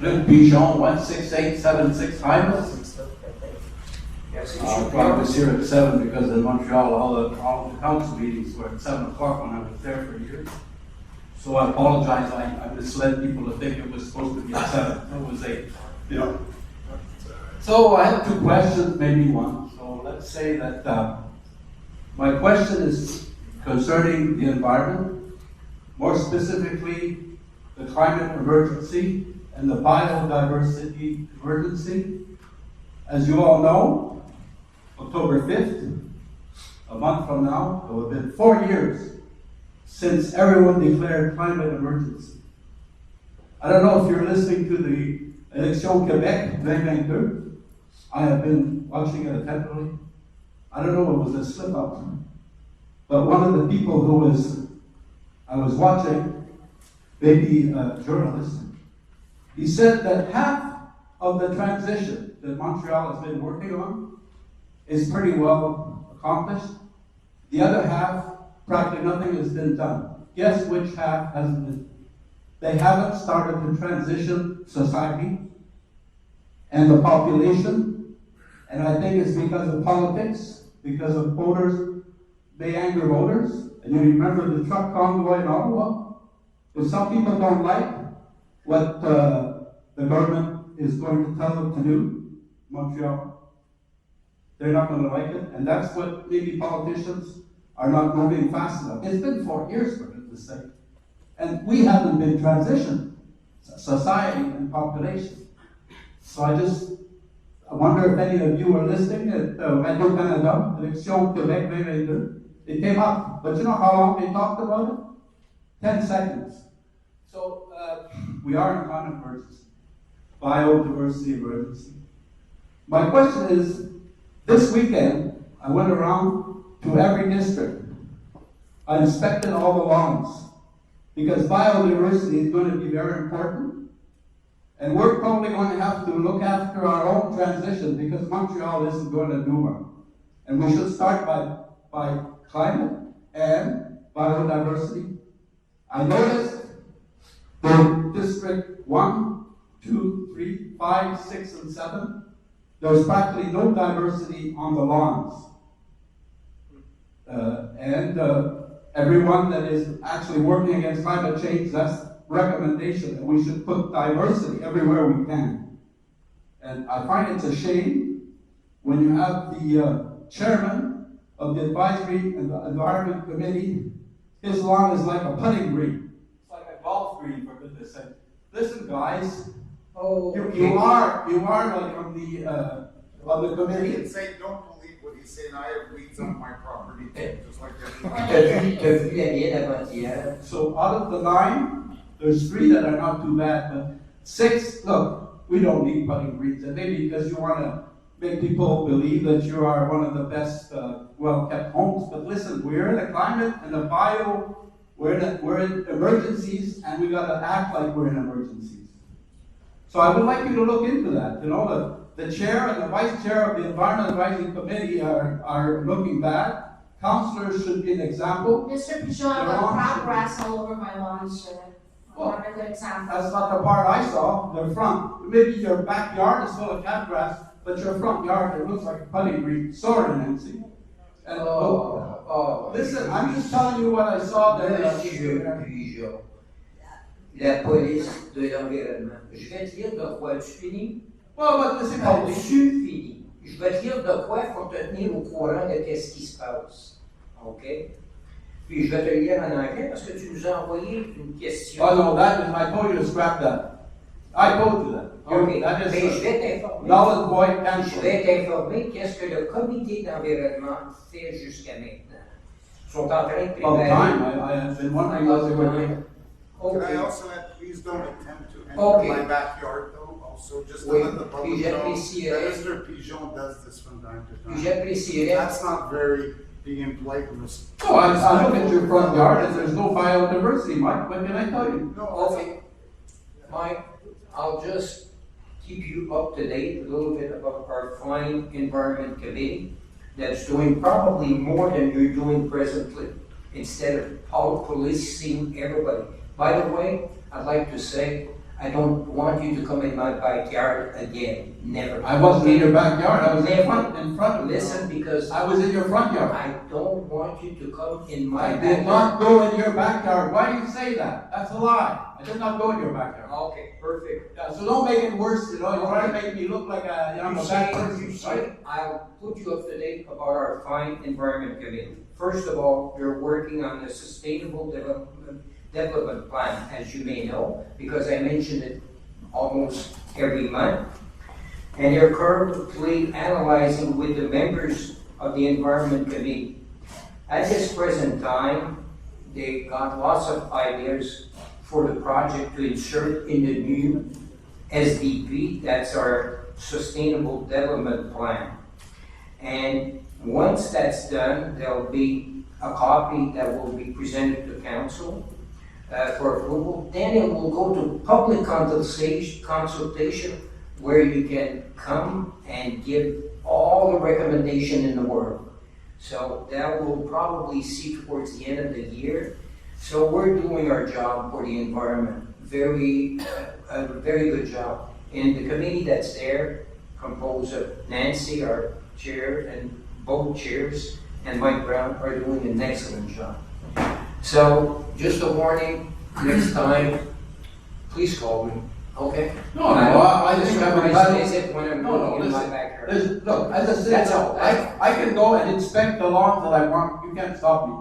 Luc Pigeon, 16876 Hymas. I was here at 7 because in Montreal all the council meetings were at 7 o'clock when I was there for years. So I apologize, I misled people to think it was supposed to be at 7, it was 8. You know. So I have two questions, maybe one. So let's say that my question is concerning the environment, more specifically the climate emergency and the biodiversity emergency. As you all know, October 5th, a month from now, it will have been 4 years since everyone declared climate emergency. I don't know if you're listening to the Élection Québec 2022. I have been watching it attentively. I don't know if it was a slip up, but one of the people I was watching, maybe a journalist, he said that half of the transition that Montreal has been working on is pretty well accomplished. The other half, practically nothing has been done. Guess which half hasn't been? They haven't started to transition society and the population, and I think it's because of politics, because of voters, they anger voters. And you remember the truck convoy in Ottawa? If some people don't like what the government is going to tell them to do, Montreal, they're not going to like it. And that's what maybe politicians are not moving fast enough. It's been 4 years, for goodness sake. And we haven't been transitioned, society and population. So I wonder if any of you are listening at Radio Canada, Élection Québec 2022. It came up, but you know how long they talked about it? 10 seconds. So we are in a climate emergency, biodiversity emergency. My question is, this weekend, I went around to every district. I inspected all the lawns, because biodiversity is going to be very important. And we're probably going to have to look after our own transition, because Montreal isn't going to do one. And we should start by climate and biodiversity. I noticed in District 1, 2, 3, 5, 6, and 7, there's practically no diversity on the lawns. And everyone that is actually working against climate change, that's recommendation that we should put diversity everywhere we can. And I find it's a shame when you have the chairman of the Advisory and the Environment Committee, his lawn is like a putting green. It's like a golf green, for goodness sake. Listen, guys, you are like on the committee. You can say, don't believe what he's saying. I have weeds on my property too, just like everyone. So out of the 9, there's 3 that are not too bad, but 6, look, we don't need putting greens. And maybe because you want to make people believe that you are one of the best well-kept homes. But listen, we're in a climate and a we're in emergencies, and we got to act like we're in emergencies. So I would like you to look into that. You know, the chair and the vice chair of the Environment Advisory Committee are looking bad. Councillors should be an example. Mr. Pigeon, I've got crabgrass all over my lawn, sir. Not a good example. That's not the part I saw, the front. Maybe your backyard is full of crabgrass, but your front yard, it looks like a putting green. Sorry, Nancy. And listen, I'm just telling you what I saw there. Monsieur Pigeon, la police de l'environnement. Je vais te lire de quoi. Tu finis? Well, but listen, Tu finis. Je vais te lire de quoi pour te tenir au courant de ce qui se passe. OK? Puis je vais te le lire en anglais parce que tu nous as envoyé une question. Oh no, I told you to scrap that. I told you that. OK. That is Mais je vais t'informer. null and void Je cancel. vais t'informer qu'est-ce que le comité d'environnement fait jusqu'à maintenant. Ils sont en train de All the préparer. time, I have been wondering what they were doing. Can I OK. also add, please don't attempt to enter Okay. my backyard though, also, just to Oui, let the public puis know j'apprécierais- that Mr. Pigeon does this from time to Puis time. j'apprécierais. That's not very being polite and Oh, I look at your front yard and there's no biodiversity, Mike. What can I tell you? No, Okay, Mike, I'll just keep you up to date a little bit about our fine environment committee that's doing probably more than you're doing presently instead of policing everybody. By the way, I'd like to say I don't want you to come in my backyard again, never. I wasn't in your backyard, I was in Never. front of you. Listen, because I was in your front yard. I don't want you to come in my I backyard. did not go in your backyard. Why do you say that? That's a lie. I did not go in your backyard. Okay, perfect. Yeah, so don't make it worse, you know, you're trying to make me look like I'm a bad person. You say, I'll put you up to date about our fine environment committee. First of all, you're working on the sustainable development plan, as you may know, because I mention it almost every month. And you're currently analyzing with the members of the environment committee. At this present time, they got lots of ideas for the project to insert in the new SDP, that's our Sustainable Development Plan. And once that's done, there'll be a copy that will be presented to council for approval. Then it will go to public consultation where you can come and give all the recommendation in the world. So that will probably see towards the end of the year. So we're doing our job for the environment, a very good job. And the committee that's there, composed of Nancy, our chair, and both chairs, and Mike Brown are doing an excellent job. So just a warning, next time, please call me, okay? No, I just have a Visit when I'm looking in my backyard. Look, as I said, That's all. I can go and inspect the lawns that I want, you can't stop me.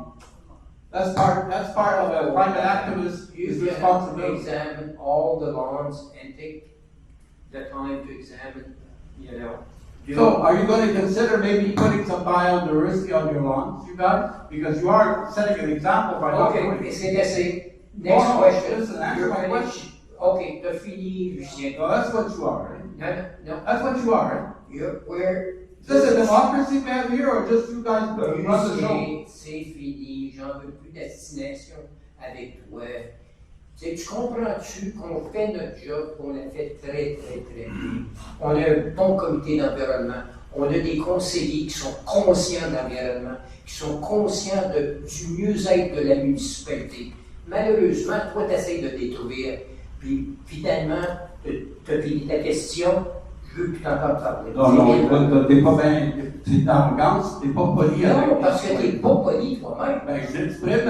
That's part of a private activist, You is can responsibility. examine all the lawns and take the time to examine, you know. So are you going to consider maybe putting some biodiversity on your lawns, you guys? Because you are setting an example by not doing Okay, it. c'est next No, question. listen, answer You're my finished? question. Okay, t'as fini, Lucien. No, that's what you are, right? No, That's what you are, right? you're, where? Is this a democracy we have here, or just you guys run the show? Lucien, c'est fini, j'en veux plus d'assination avec toi. Tu comprends-tu qu'on fait notre job, qu'on l'a fait très, très, très bien. On a un bon comité d'environnement. On a des conseillers qui sont conscients de l'environnement, qui sont conscients du mieux-être de la municipalité. Malheureusement, toi, tu essaies de détruire. Puis, finalement, tu as fini ta question, je veux plus t'entendre parler. Non, non, écoute, t'es pas bien, c'est une arrogance, t'es pas poli avec Non, parce que tu n'es pas poli toi-même. Ben, j'exprime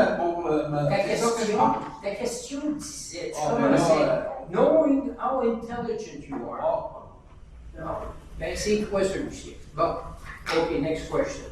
Ta question disait, tu Oh, commençais, knowing how intelligent you are. Oh. Non. Ben, c'est quoi celui-ci? Bon, ok, next question.